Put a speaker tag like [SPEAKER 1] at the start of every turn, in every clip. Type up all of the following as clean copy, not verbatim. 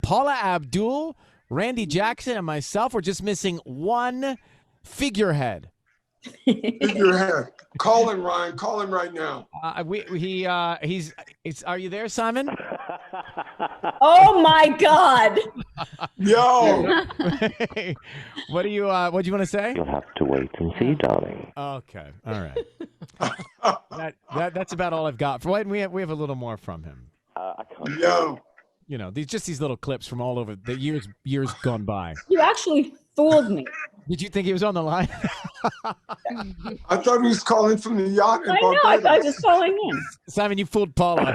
[SPEAKER 1] Paula Abdul, Randy Jackson, and myself. We're just missing one figurehead.
[SPEAKER 2] Figurehead. Call him, Ryan. Call him right now.
[SPEAKER 1] Are you there, Simon?
[SPEAKER 3] Oh my God!
[SPEAKER 2] Yo.
[SPEAKER 1] What do you want to say?
[SPEAKER 4] You'll have to wait and see, darling.
[SPEAKER 1] Okay, all right. That's about all I've got. We have a little more from him.
[SPEAKER 4] I can't.
[SPEAKER 2] Yo.
[SPEAKER 1] You know, these little clips from all over the years gone by.
[SPEAKER 3] You actually fooled me.
[SPEAKER 1] Did you think he was on the line?
[SPEAKER 2] I thought he was calling from the yacht in
[SPEAKER 3] I know. I
[SPEAKER 2] Barbados.
[SPEAKER 3] was calling in.
[SPEAKER 1] Simon, you fooled Paula.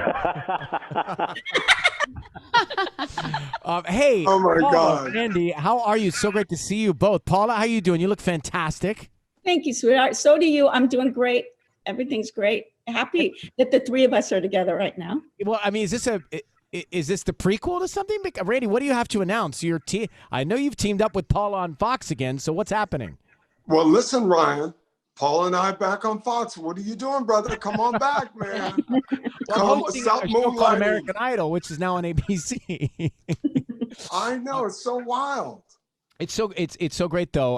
[SPEAKER 1] Hey.
[SPEAKER 2] Oh my
[SPEAKER 1] Paula,
[SPEAKER 2] God.
[SPEAKER 1] Andy, how are you? So great to see you both. Paula, how you doing? You look fantastic.
[SPEAKER 3] Thank you, sweetheart. So do you. I'm doing great. Everything's great. Happy that the three of us are together right now.
[SPEAKER 1] Well, I mean, is this the prequel to something? Randy, what do you have to announce? I know you've teamed up with Paula on Fox again, so what's happening?
[SPEAKER 2] Well, listen, Ryan. Paul and I back on Fox. What are you doing, brother? Come on back, man.
[SPEAKER 1] Well,
[SPEAKER 2] Stop
[SPEAKER 1] a show called
[SPEAKER 2] moonlighting.
[SPEAKER 1] American Idol, which is now on ABC.
[SPEAKER 2] I know, it's so wild.
[SPEAKER 1] It's so great though.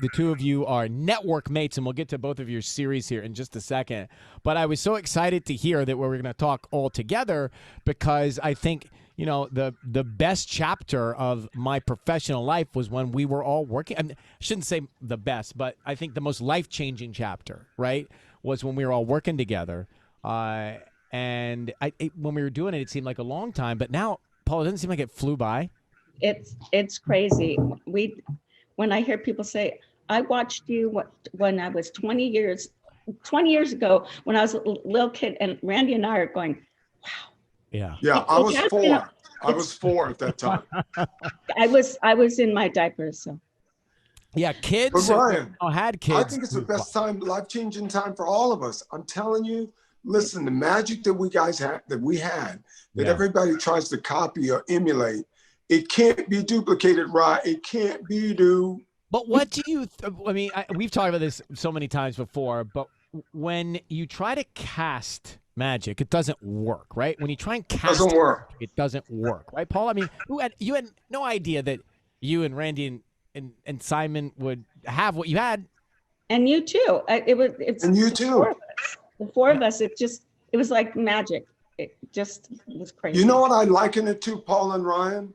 [SPEAKER 1] The two of you are network mates, and we'll get to both of your series here in just a second. But I was so excited to hear that we're going to talk all together because I think the best chapter of my professional life was when we were all working. I shouldn't say the best, but I think the most life-changing chapter, right, was when we were all working together. And when we were doing it, it seemed like a long time. But now, Paul, it doesn't seem like it flew by.
[SPEAKER 3] It's crazy. When I hear people say, I watched you when I was 20 years ago when I was a little kid, and Randy and I are going, wow.
[SPEAKER 2] Yeah, I was 4. I was 4 at that time.
[SPEAKER 3] I was in my diapers, so.
[SPEAKER 1] Yeah, kids.
[SPEAKER 2] But Ryan,
[SPEAKER 1] had kids.
[SPEAKER 2] I think it's the best time, life-changing time for all of us. I'm telling you, listen, the magic that we had, that everybody tries to copy or emulate, it can't be duplicated, right? It can't be
[SPEAKER 1] But what do you? We've talked about this so many times before. But when you try to cast magic, it doesn't work, right? When you try and cast, it doesn't work, right, Paul? I mean, you had no idea that you and Randy and Simon would have what you had,
[SPEAKER 3] and you too. And you too. The four of us. It was like magic. It just was crazy.
[SPEAKER 2] You know what I liken it to, Paul and Ryan?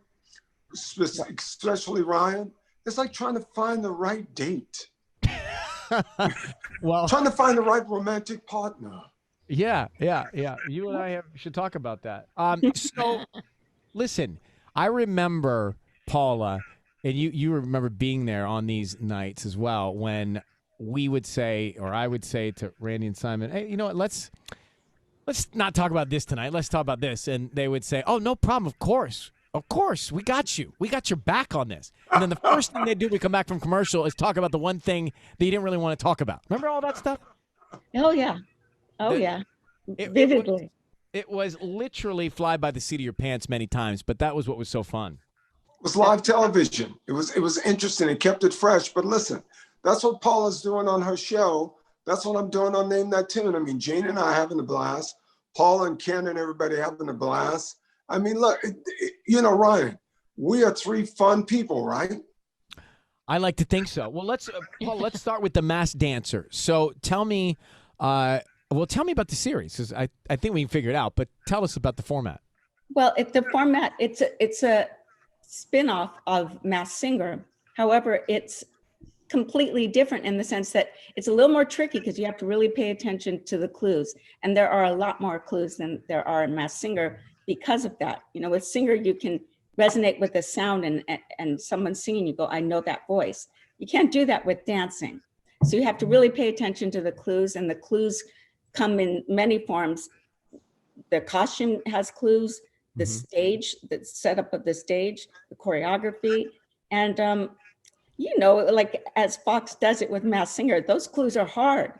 [SPEAKER 2] Especially Ryan, it's like trying to find the right date.
[SPEAKER 1] Well,
[SPEAKER 2] trying to find the right romantic partner.
[SPEAKER 1] Yeah. You and I should talk about that. So, listen, I remember Paula, and you remember being there on these nights as well when we would say, or I would say to Randy and Simon, hey, you know what? Let's not talk about this tonight. Let's talk about this, and they would say, oh, no problem. Of course, we got you. We got your back on this. And then the first thing they do when we come back from commercial is talk about the one thing that you didn't really want to talk about. Remember all that stuff?
[SPEAKER 3] Oh, yeah. Vividly.
[SPEAKER 1] It was literally fly by the seat of your pants many times, but that was what was so fun.
[SPEAKER 2] It was live television. It was interesting. It kept it fresh. But listen, that's what Paula's doing on her show. That's what I'm doing on Name That Tune. I mean, Jane and I having a blast. Paula and Ken and everybody having a blast. I mean, look, Ryan, we are 3 fun people, right?
[SPEAKER 1] I like to think so. Well, Paul, let's start with the Masked Dancer. So tell me about the series, because I think we can figure it out, but tell us about the format.
[SPEAKER 3] Well, the format, it's a spin-off of Masked Singer. However, it's completely different in the sense that it's a little more tricky because you have to really pay attention to the clues. And there are a lot more clues than there are in Masked Singer because of that. With Singer, you can resonate with the sound and someone singing, you go, I know that voice. You can't do that with dancing. So you have to really pay attention to the clues, and the clues come in many forms. The costume has clues, the stage, the setup of the stage, the choreography, and like as Fox does it with Masked Singer, those clues are hard,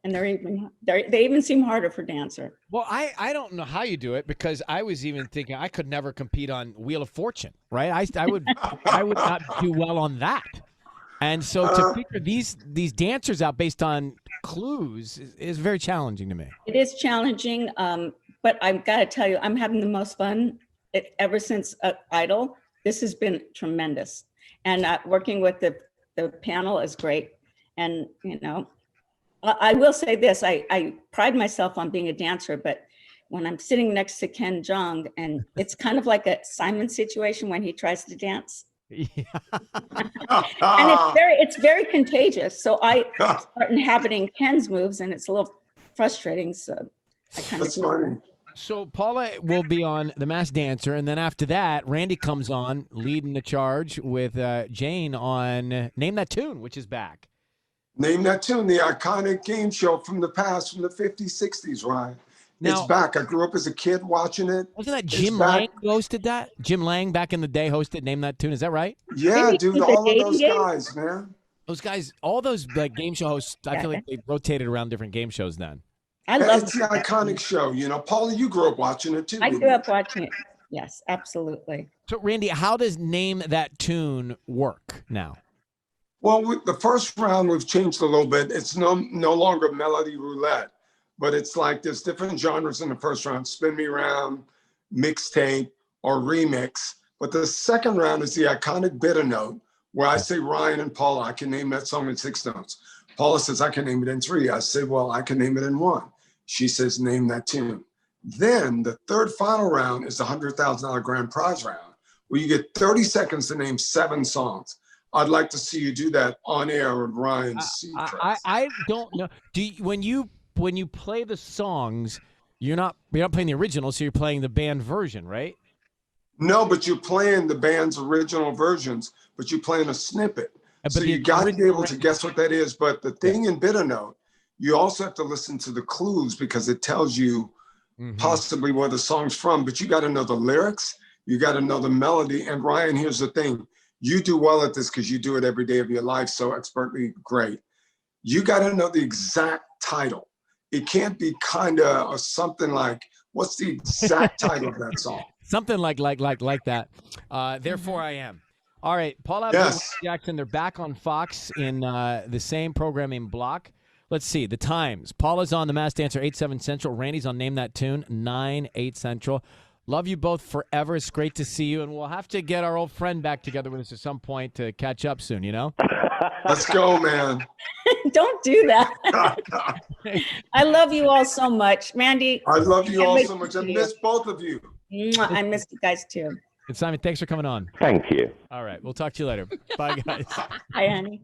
[SPEAKER 3] and they even seem harder for dancer.
[SPEAKER 1] Well, I don't know how you do it, because I was even thinking I could never compete on Wheel of Fortune, right? I would not do well on that. And so to figure these dancers out based on clues is very challenging to me.
[SPEAKER 3] It is challenging, but I've got to tell you, I'm having the most fun ever since Idol. this has been tremendous. And working with the panel is great. And, you know, I will say this, I pride myself on being a dancer, but when I'm sitting next to Ken Jeong, and it's kind of like a Simon situation when he tries to dance.
[SPEAKER 1] Yeah.
[SPEAKER 3] And it's very contagious. So I start inhabiting Ken's moves, and it's a little frustrating. So I kind
[SPEAKER 2] That's
[SPEAKER 3] of
[SPEAKER 2] funny.
[SPEAKER 1] So Paula will be on The Masked Dancer, and then after that, Randy comes on leading the charge with Jane on Name That Tune, which is back.
[SPEAKER 2] Name That Tune, the iconic game show from the past, from the 50s, 60s, Ryan. It's
[SPEAKER 1] Now-
[SPEAKER 2] back. I grew up as a kid watching it.
[SPEAKER 1] Wasn't that
[SPEAKER 2] It's
[SPEAKER 1] Jim
[SPEAKER 2] back.
[SPEAKER 1] Lang who hosted that? Jim Lang back in the day hosted Name That Tune. Is that right?
[SPEAKER 2] Yeah,
[SPEAKER 3] Maybe
[SPEAKER 2] dude,
[SPEAKER 3] it was a
[SPEAKER 2] all of
[SPEAKER 3] dating
[SPEAKER 2] those
[SPEAKER 3] game?
[SPEAKER 2] guys, man.
[SPEAKER 1] Those guys, all those like game show hosts, I
[SPEAKER 3] Yeah.
[SPEAKER 1] feel like they rotated around different game shows then.
[SPEAKER 3] I love
[SPEAKER 2] It's the iconic show. You know, Paula, you grew up watching it too.
[SPEAKER 3] I
[SPEAKER 2] didn't
[SPEAKER 3] grew
[SPEAKER 2] you?
[SPEAKER 3] up watching it. Yes, absolutely.
[SPEAKER 1] So Randy, how does Name That Tune work now?
[SPEAKER 2] Well, the first round we've changed a little bit. It's no longer melody roulette, but it's like there's different genres in the first round: spin me round, mixtape, or remix. But the second round is the iconic bitter note, where I say, Ryan and Paula, I can name that song in 6 notes. Paula says, I can name it in 3. I say, well, I can name it in 1. She says, name that tune. Then the third final round is the $100,000 grand prize round, where you get 30 seconds to name 7 songs. I'd like to see you do that on air with Ryan Seacrest.
[SPEAKER 1] I don't know. Do you, when you play the songs, you're not playing the original, so you're playing the band version, right?
[SPEAKER 2] No, but you're playing the band's original versions, but you're playing a snippet.
[SPEAKER 1] But
[SPEAKER 2] So
[SPEAKER 1] the
[SPEAKER 2] you got to be able to
[SPEAKER 1] original-
[SPEAKER 2] guess what that is. But the thing in bitter note, you also have to listen to the clues because it tells you
[SPEAKER 1] Mhm.
[SPEAKER 2] possibly where the song's from, but you got to know the lyrics. You got to know the melody. And Ryan, here's the thing. You do well at this because you do it every day of your life so expertly great. You got to know the exact title. It can't be kind of or something like, what's the exact title of that song?
[SPEAKER 1] Something like that. Therefore, I am. All right, Paula
[SPEAKER 2] Yes.
[SPEAKER 1] Jackson. They're back on Fox in the same programming block. Let's see the times. Paula's on The Masked Dancer 8/7 Central. Randy's on Name That Tune 9/8 Central. Love you both forever. It's great to see you, and we'll have to get our old friend back together with us at some point to catch up soon. You know.
[SPEAKER 2] Let's go, man.
[SPEAKER 3] Don't do that. I love you all so much. Randy,
[SPEAKER 2] I love you
[SPEAKER 3] Can't
[SPEAKER 2] all
[SPEAKER 3] wait
[SPEAKER 2] so
[SPEAKER 3] to
[SPEAKER 2] much. I
[SPEAKER 3] see you.
[SPEAKER 2] miss both of you.
[SPEAKER 3] mwah, I miss you guys too.
[SPEAKER 1] And Simon, thanks for coming on.
[SPEAKER 4] Thank you.
[SPEAKER 1] All right, we'll talk to you later. Bye, guys.
[SPEAKER 3] Hi, honey.